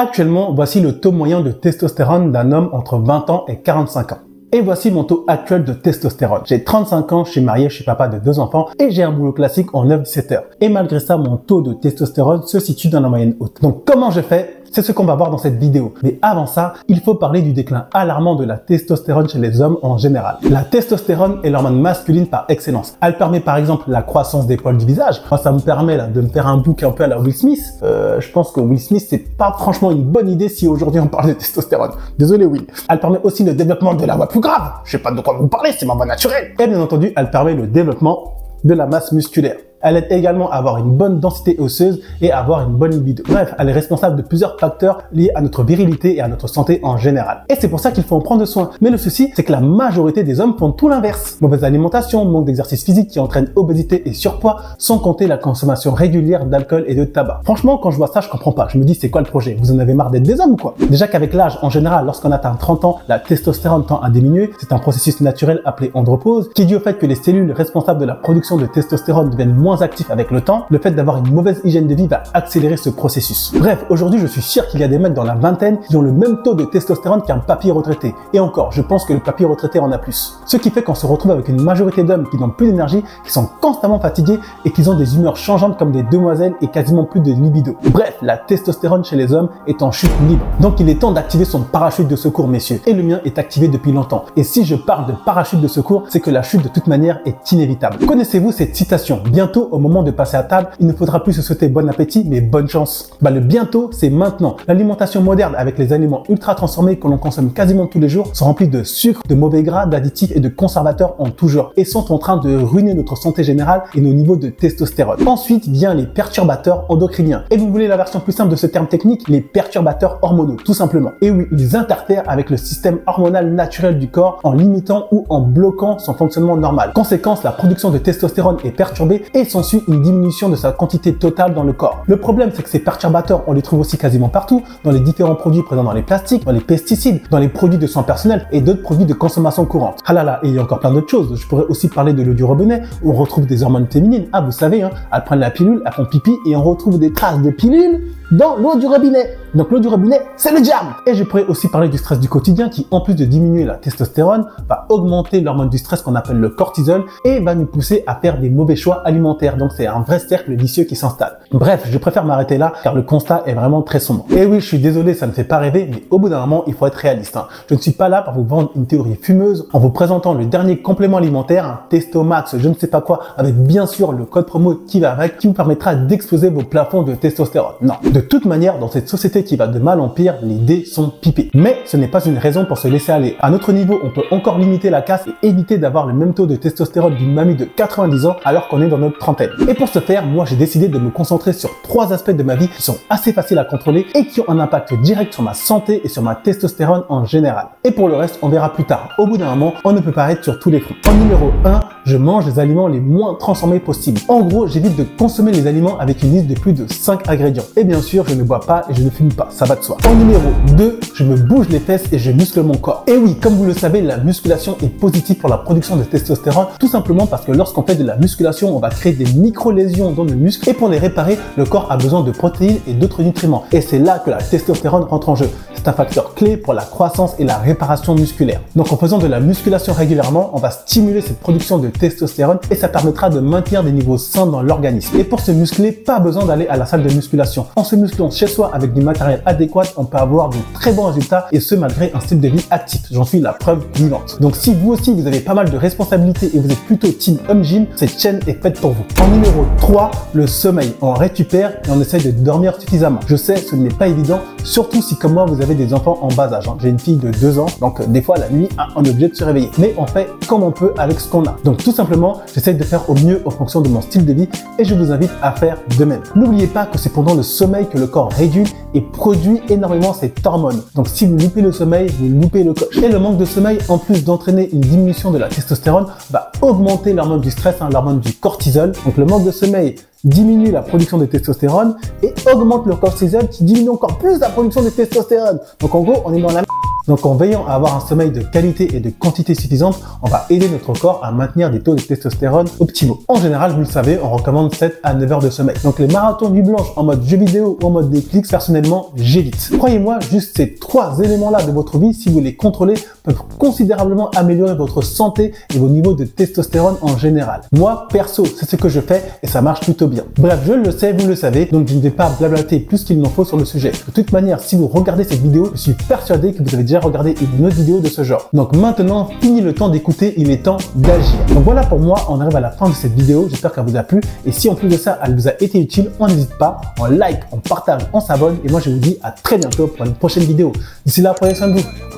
Actuellement, voici le taux moyen de testostérone d'un homme entre 20 ans et 45 ans. Et voici mon taux actuel de testostérone. J'ai 35 ans, je suis marié, je suis papa de 2 enfants et j'ai un boulot classique en 9-17 heures. Et malgré ça, mon taux de testostérone se situe dans la moyenne haute. Donc comment je fais? C'est ce qu'on va voir dans cette vidéo. Mais avant ça, il faut parler du déclin alarmant de la testostérone chez les hommes en général. La testostérone est l'hormone masculine par excellence. Elle permet par exemple la croissance des poils du visage. Moi, ça me permet là, de me faire un bouc un peu à la Will Smith. Je pense que Will Smith, c'est pas franchement une bonne idée si aujourd'hui on parle de testostérone. Désolé Will. Elle permet aussi le développement de la voix plus grave. Je sais pas de quoi vous parlez, c'est ma voix naturelle. Et bien entendu, elle permet le développement de la masse musculaire. Elle aide également à avoir une bonne densité osseuse et à avoir une bonne libido. Bref, elle est responsable de plusieurs facteurs liés à notre virilité et à notre santé en général. Et c'est pour ça qu'il faut en prendre soin. Mais le souci, c'est que la majorité des hommes font tout l'inverse. Mauvaise alimentation, manque d'exercice physique qui entraîne obésité et surpoids, sans compter la consommation régulière d'alcool et de tabac. Franchement, quand je vois ça, je comprends pas. Je me dis, c'est quoi le projet? Vous en avez marre d'être des hommes ou quoi? Déjà qu'avec l'âge, en général, lorsqu'on atteint 30 ans, la testostérone tend à diminuer. C'est un processus naturel appelé andropause, qui est dû au fait que les cellules responsables de la production de testostérone deviennent moins actives avec le temps. Le fait d'avoir une mauvaise hygiène de vie va accélérer ce processus. Bref, aujourd'hui, je suis sûr qu'il y a des mecs dans la vingtaine qui ont le même taux de testostérone qu'un papy retraité. Et encore, je pense que le papy retraité en a plus. Ce qui fait qu'on se retrouve avec une majorité d'hommes qui n'ont plus d'énergie, qui sont constamment fatigués et qui ont des humeurs changeantes comme des demoiselles et quasiment plus de libido. Bref, la testostérone chez les hommes est en chute libre. Donc il est temps d'activer son parachute de secours, messieurs. Et le mien est activé depuis longtemps. Et si je parle de parachute de secours, c'est que la chute de toute manière est inévitable. Connaissez-vous cette citation? Bientôt, au moment de passer à table, il ne faudra plus se souhaiter bon appétit, mais bonne chance. Le bientôt, c'est maintenant. L'alimentation moderne avec les aliments ultra transformés que l'on consomme quasiment tous les jours sont remplis de sucre, de mauvais gras, d'additifs et de conservateurs en tout genre et sont en train de ruiner notre santé générale et nos niveaux de testostérone. Ensuite vient les perturbateurs endocriniens. Et vous voulez la version plus simple de ce terme technique? Les perturbateurs hormonaux, tout simplement. Et oui, ils interfèrent avec le système hormonal naturel du corps en limitant ou en bloquant son fonctionnement normal. Conséquence, la production de testostérone est perturbée et s'ensuit une diminution de sa quantité totale dans le corps. Le problème, c'est que ces perturbateurs, on les trouve aussi quasiment partout, dans les différents produits présents dans les plastiques, dans les pesticides, dans les produits de soins personnels et d'autres produits de consommation courante. Ah là là, et il y a encore plein d'autres choses. Je pourrais aussi parler de l'eau du robinet, où on retrouve des hormones féminines. Ah, vous savez, elles prennent la pilule, elles font pipi et on retrouve des traces de pilule dans l'eau du robinet. Donc l'eau du robinet, c'est le diable. Et je pourrais aussi parler du stress du quotidien qui, en plus de diminuer la testostérone, va augmenter l'hormone du stress qu'on appelle le cortisol et va nous pousser à faire des mauvais choix alimentaires. Donc c'est un vrai cercle vicieux qui s'installe. Bref, je préfère m'arrêter là car le constat est vraiment très sombre. Et oui, je suis désolé, ça ne fait pas rêver, mais au bout d'un moment, il faut être réaliste. Je ne suis pas là pour vous vendre une théorie fumeuse en vous présentant le dernier complément alimentaire, un Testomax, je ne sais pas quoi, avec bien sûr le code promo qui va avec, qui vous permettra d'exploser vos plafonds de testostérone. Non. De toute manière, dans cette société qui va de mal en pire, les dés sont pipés. Mais ce n'est pas une raison pour se laisser aller. À notre niveau, on peut encore limiter la casse et éviter d'avoir le même taux de testostérone d'une mamie de 90 ans alors qu'on est dans notre trentaine. Et pour ce faire, moi j'ai décidé de me concentrer sur 3 aspects de ma vie qui sont assez faciles à contrôler et qui ont un impact direct sur ma santé et sur ma testostérone en général. Et pour le reste, on verra plus tard. Au bout d'un moment, on ne peut pas être sur tous les fronts. En numéro 1, je mange les aliments les moins transformés possibles. En gros, j'évite de consommer les aliments avec une liste de plus de 5 ingrédients. Et bien sûr, je ne bois pas et je ne fume pas, ça va de soi. En numéro 2, je me bouge les fesses et je muscle mon corps. Et oui, comme vous le savez, la musculation est positive pour la production de testostérone, tout simplement parce que lorsqu'on fait de la musculation, on va créer des micro-lésions dans le muscle et pour les réparer, le corps a besoin de protéines et d'autres nutriments. Et c'est là que la testostérone rentre en jeu. C'est un facteur clé pour la croissance et la réparation musculaire. Donc en faisant de la musculation régulièrement, on va stimuler cette production de testostérone et ça permettra de maintenir des niveaux sains dans l'organisme. Et pour se muscler, pas besoin d'aller à la salle de musculation. En se musclant chez soi avec du matériel adéquat, on peut avoir de très bons résultats et ce malgré un style de vie actif. J'en suis la preuve vivante. Donc si vous aussi vous avez pas mal de responsabilités et vous êtes plutôt team home gym, cette chaîne est faite pour vous. En numéro 3, le sommeil. On récupère et on essaye de dormir suffisamment. Je sais, ce n'est pas évident, surtout si comme moi vous avez des enfants en bas âge. J'ai une fille de 2 ans, donc des fois la nuit, on est obligé de se réveiller. Mais on fait comme on peut avec ce qu'on a. Donc tout simplement, j'essaye de faire au mieux en fonction de mon style de vie et je vous invite à faire de même. N'oubliez pas que c'est pendant le sommeil que le corps régule et produit énormément cette hormone. Donc si vous loupez le sommeil, vous loupez le coche. Et le manque de sommeil, en plus d'entraîner une diminution de la testostérone, va augmenter l'hormone du stress, l'hormone du cortisol. Donc le manque de sommeil diminue la production de testostérone et augmente le cortisol qui diminue encore plus la production de testostérone. Donc en gros, on est dans la Donc en veillant à avoir un sommeil de qualité et de quantité suffisante, on va aider notre corps à maintenir des taux de testostérone optimaux. En général, vous le savez, on recommande 7 à 9 heures de sommeil. Donc les marathons nuit blanche en mode jeu vidéo ou en mode Netflix, personnellement, j'évite. Croyez-moi, juste ces 3 éléments-là de votre vie, si vous les contrôlez, peuvent considérablement améliorer votre santé et vos niveaux de testostérone en général. Moi, perso, c'est ce que je fais et ça marche plutôt bien. Bref, je le sais, vous le savez, donc je ne vais pas blablater plus qu'il n'en faut sur le sujet. De toute manière, si vous regardez cette vidéo, je suis persuadé que vous avez déjà regardé une autre vidéo de ce genre. Donc maintenant, fini le temps d'écouter, il est temps d'agir. Donc voilà, pour moi, on arrive à la fin de cette vidéo. J'espère qu'elle vous a plu. Et si en plus de ça, elle vous a été utile, on n'hésite pas, on like, on partage, on s'abonne. Et moi, je vous dis à très bientôt pour une prochaine vidéo. D'ici là, prenez soin de vous.